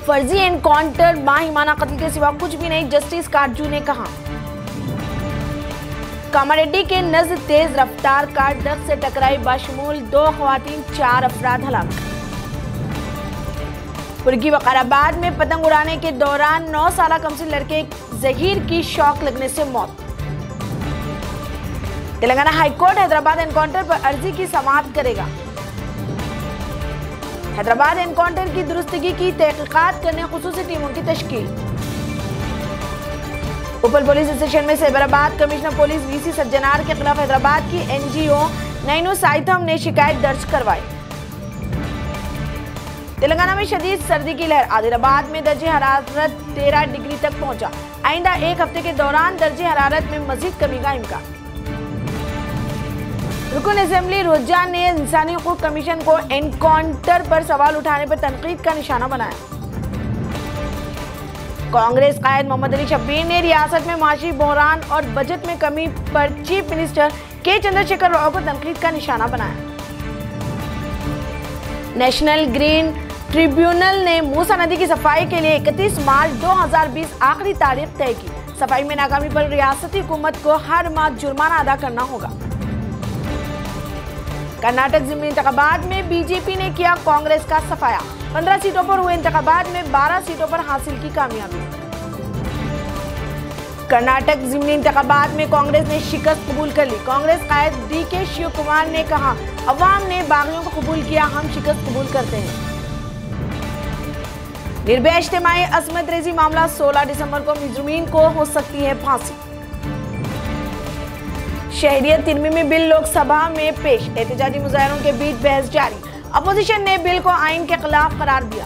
फर्जी एनकाउंटर माहिमाना कत्ल के सिवा कुछ भी नहीं, जस्टिस काटजू ने कहा। कामारेड्डी के नजर तेज रफ्तार कार ट्रक से टकराई, बशमूल 2 खवातीन 4 अफराद हलाक। पुरगी वकाराबाद में पतंग उड़ाने के दौरान 9 साला कमसिन लड़के जहीर की शॉक लगने से मौत। तेलंगाना हाईकोर्ट हैदराबाद एनकाउंटर पर अर्जी की समाअत करेगा। हैदराबाद एनकाउंटर की दुरुस्तगी की तहकीकात करने खुसूसी टीमों की तश्कील। उपल पुलिस स्टेशन में Cyberabad commissioner police VC Sajjanar के खिलाफ हैदराबाद की एनजीओ नैनू साइथम ने शिकायत दर्ज करवाई। तेलंगाना में शदीद सर्दी की लहर, आदिलाबाद में दर्जे हरारत 13 डिग्री तक पहुंचा। आइंदा एक हफ्ते के दौरान दर्जे हरारत में मजीद कमी का इम्कान। रुकन असेंबली रोजा ने इंसानी हकूक कमीशन को एनकाउंटर पर सवाल उठाने पर तनकीद का निशाना बनाया। कांग्रेस कायद मोहम्मद अली शब्बीर ने रियासत में माशी बहरान और बजट में कमी पर चीफ मिनिस्टर के चंद्रशेखर राव को तनकीद का निशाना बनाया। नेशनल ग्रीन ट्रिब्यूनल ने मूसा नदी की सफाई के लिए 31 मार्च 2020 आखिरी तारीख तय की। सफाई में नाकामी पर रियासती हुकूमत को हर माह जुर्माना अदा करना होगा। कर्नाटक ज़िमनी इंतखाबात में बीजेपी ने किया कांग्रेस का सफाया। 15 सीटों पर हुए इंतखाबात में 12 सीटों पर हासिल की कामयाबी। कर्नाटक ज़िमनी इंतखाबात में कांग्रेस ने शिकस्त कबूल कर ली। कांग्रेस कायद डीके शिव कुमार ने कहा, अवाम ने बागियों को कबूल किया, हम शिकस्त कबूल करते हैं। निर्भया इज्तिमाई असमत रेजी मामला 16 दिसंबर को मुजरिमीन को हो सकती है फांसी। शहरियत तरमीमी बिल लोकसभा में पेश, एहतजाजी मुजाहिरों के बीच बहस जारी। अपोजिशन ने बिल को आइन के खिलाफ करार दिया।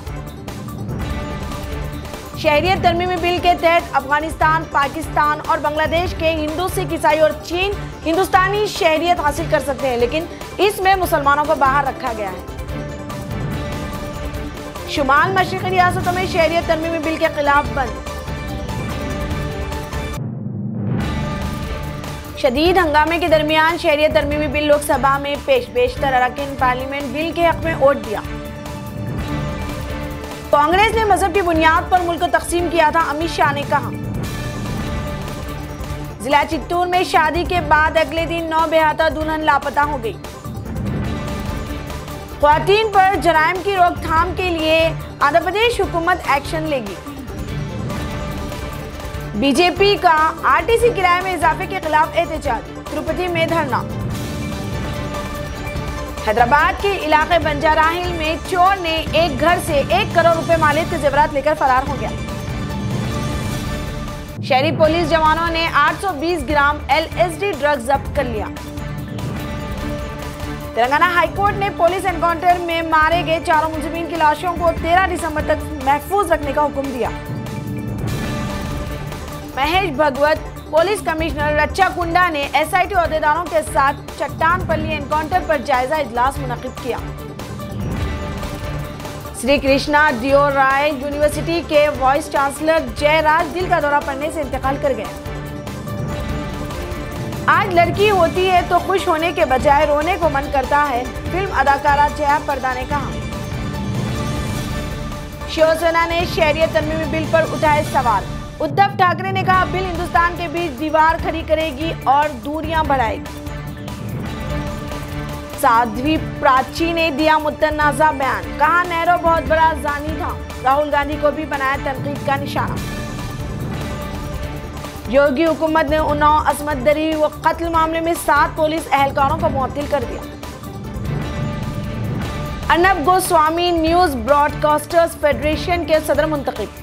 शहरियत तरमीमी बिल के तहत अफगानिस्तान, पाकिस्तान और बांग्लादेश के हिंदू, सिख, ईसाई और चीन हिंदुस्तानी शहरियत हासिल कर सकते हैं, लेकिन इसमें मुसलमानों को बाहर रखा गया है। शुमाल मशरिकी रियासतों में शहरियत तरमीमी बिल के खिलाफ बंद। शदीद हंगामे के दरमियान शहरियत तरमीमी बिल लोकसभा में पेश, बेशतर अरकान पार्लियामेंट बिल के हक में वोट दिया। कांग्रेस ने मजहब की बुनियाद पर मुल्क को तकसीम किया था, अमित शाह ने कहा। जिला चित्तूर में शादी के बाद अगले दिन 9 बेहाता दुल्हन लापता हो गई। ख्वातीन पर जराइम की रोकथाम के लिए आंध्र प्रदेश हुकूमत एक्शन लेगी। बीजेपी का आरटीसी किराए में इजाफे के खिलाफ एहतजाज, तिरुपति में धरना। हैदराबाद के इलाके बंजारा हिल में चोर ने एक घर से 1 करोड़ रुपए मालिक के जेवरात लेकर फरार हो गया। शहरी पुलिस जवानों ने 820 ग्राम LSD ड्रग्स जब्त कर लिया। तेलंगाना हाईकोर्ट ने पुलिस एनकाउंटर में मारे गए 4 मुजरिमीन की लाशों को 13 दिसंबर तक महफूज रखने का हुक्म दिया। महेश भगवत, पुलिस कमिश्नर रच्चाकुंडा ने SIT अहदेदारों के साथ चट्टानपल्ली एनकाउंटर पर जायजा इजलास मुनक्किद किया। श्री कृष्णा दियो राय यूनिवर्सिटी के वाइस चांसलर जयराज दिल का दौरा पड़ने से इंतकाल कर गए। आज लड़की होती है तो खुश होने के बजाय रोने को मन करता है, फिल्म अदाकारा जया पर्दा ने कहा। शिवसेना ने शहरियत तरमीमी बिल पर उठाए सवाल। उद्धव ठाकरे ने कहा, बिल हिंदुस्तान के बीच दीवार खड़ी करेगी और दूरियां बढ़ाएगी। साध्वी प्राची ने दिया मुतनाज़ा बयान, कहा नेहरू बहुत बड़ा जानी था, राहुल गांधी को भी बनाया तनकीद का निशाना। योगी हुकूमत ने उन्नाव असमत दरी व कत्ल मामले में 7 पुलिस एहलकारों को मुअत्तल कर दिया। Arnab Goswami news broadcasters federation के सदर मुंतखब।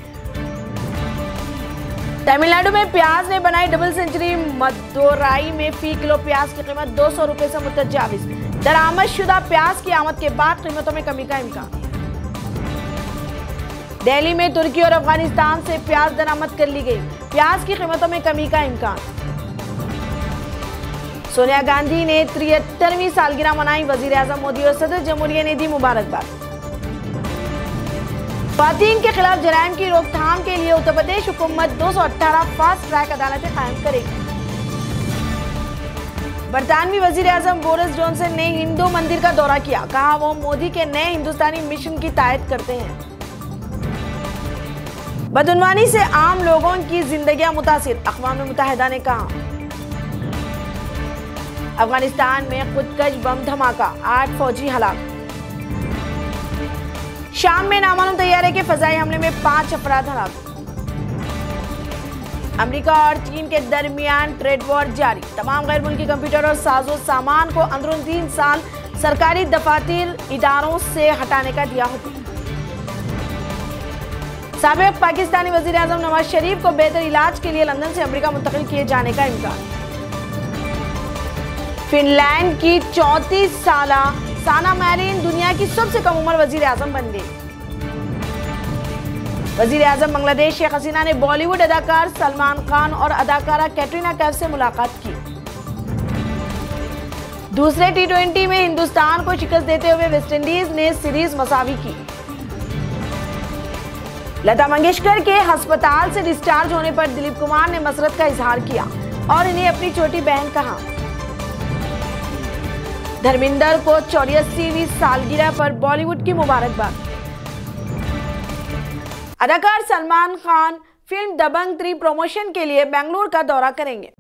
तमिलनाडु में प्याज ने बनाई डबल सेंचुरी, मदुराई में फी किलो प्याज की कीमत 200 रुपए से मुतजाविज। दरामदशुदा प्याज की आमद के बाद कीमतों में कमी का इम्कान। दिल्ली में तुर्की और अफगानिस्तान से प्याज दरामद कर ली गई, प्याज की कीमतों में कमी का इम्कान। सोनिया गांधी ने 73वीं सालगिरह मनाई, वजीर आजम मोदी और सदर जमहूरिया ने दी मुबारकबाद। ख्वातीन के खिलाफ जराइम की रोकथाम के लिए उत्तर प्रदेश हुकूमत 218 फास्ट ट्रैक अदालतें कायम करेगी। बरतानवी वजीर आजम बोरिस जॉनसन ने हिंदू मंदिर का दौरा किया, कहा वो मोदी के नए हिंदुस्तानी मिशन की तायद करते हैं। बदउनवानी से आम लोगों की जिंदगियां मुतासिर, अक़वाम मुत्तहिदा ने कहा। अफगानिस्तान में खुदकश बम धमाका, 8 फौजी हलाक। शाम में नामालूम तैयारे के फजाई हमले में 5 अफराद हलाक। अमेरिका और चीन के दरमियान ट्रेड वॉर जारी, तमाम गैर मुल्की कंप्यूटर और साजो सामान को अंदरून 3 साल सरकारी दफातर इदारों से हटाने का दिया हुक्म। साबिक पाकिस्तानी वजीर आजम नवाज शरीफ को बेहतर इलाज के लिए लंदन से अमेरिका मुंतकिल किए जाने का इम्कान। फिनलैंड की 34 साला साना मैरिन दुनिया की सबसे कम उम्र वजीर आजम बन गई। वजीर आजम बांग्लादेश शेख हसीना ने बॉलीवुड अदाकार सलमान खान और अदाकारा कैटरीना कैफ से मुलाकात की। दूसरे T20 में हिंदुस्तान को शिकस्त देते हुए वेस्टइंडीज ने सीरीज मसावी की। लता मंगेशकर के अस्पताल से डिस्चार्ज होने पर दिलीप कुमार ने मसरत का इजहार किया और इन्हें अपनी छोटी बहन कहा। धर्मेंद्र को 84वीं सालगिरह पर बॉलीवुड की मुबारकबाद। अदाकार सलमान खान फिल्म दबंग 3 प्रमोशन के लिए बेंगलुरु का दौरा करेंगे।